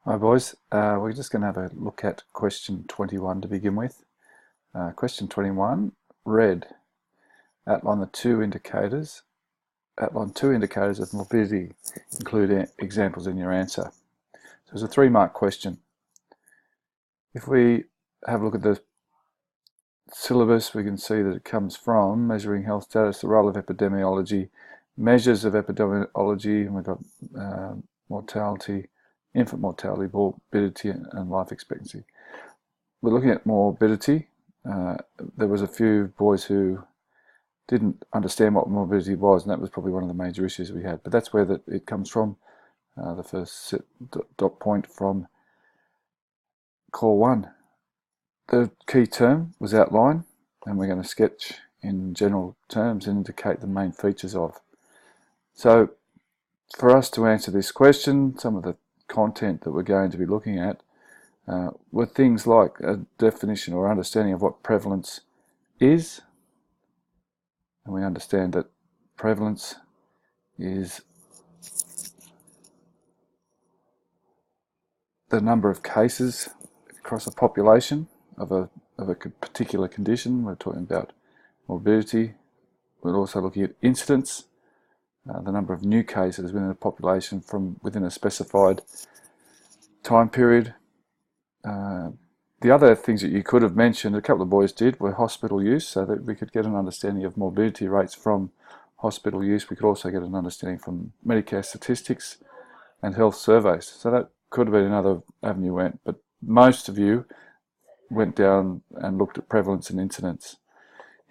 Hi boys, we're just going to have a look at question 21 to begin with. Question 21, red. Outline two indicators of morbidity. Include examples in your answer. So it's a 3-mark question. If we have a look at the syllabus, we can see that it comes from measuring health status, the role of epidemiology, measures of epidemiology, and we've got mortality, infant mortality, morbidity, and life expectancy. We're looking at morbidity. There was a few boys who didn't understand what morbidity was, and that was probably one of the major issues we had. But that's where it comes from. The first dot point from core 1. The key term was outline, and we're going to sketch in general terms and indicate the main features of. So for us to answer this question, some of the content that we're going to be looking at were things like a definition or understanding of what prevalence is. And we understand that prevalence is the number of cases across a population of a particular condition. We're talking about morbidity. We're also looking at incidence, the number of new cases within a population from within a specified time period. The other things that you could have mentioned, a couple of boys did, were hospital use, so that we could get an understanding of morbidity rates from hospital use. We could also get an understanding from Medicare statistics and health surveys. So that could have been another avenue went, but most of you went down and looked at prevalence and incidence.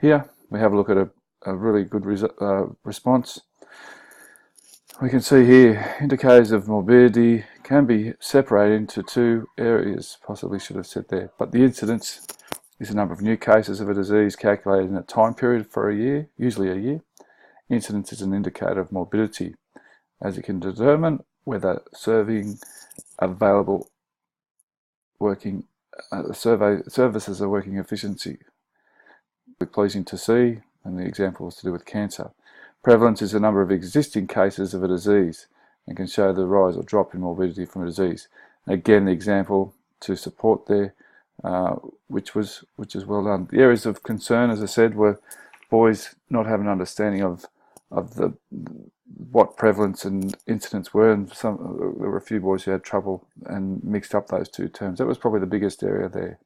Here we have a look at a really good response. We can see here indicators of morbidity can be separated into two areas, possibly should have said there, but the incidence is the number of new cases of a disease calculated in a time period for a year, usually a year. Incidence is an indicator of morbidity, as it can determine whether services are working efficiency. We're pleasing to see, and the example was to do with cancer. Prevalence is the number of existing cases of a disease and can show the rise or drop in morbidity from a disease. And again, the example to support there, which is well done. The areas of concern, as I said, were boys not having an understanding of what prevalence and incidence were, and there were a few boys who had trouble and mixed up those two terms. That was probably the biggest area there.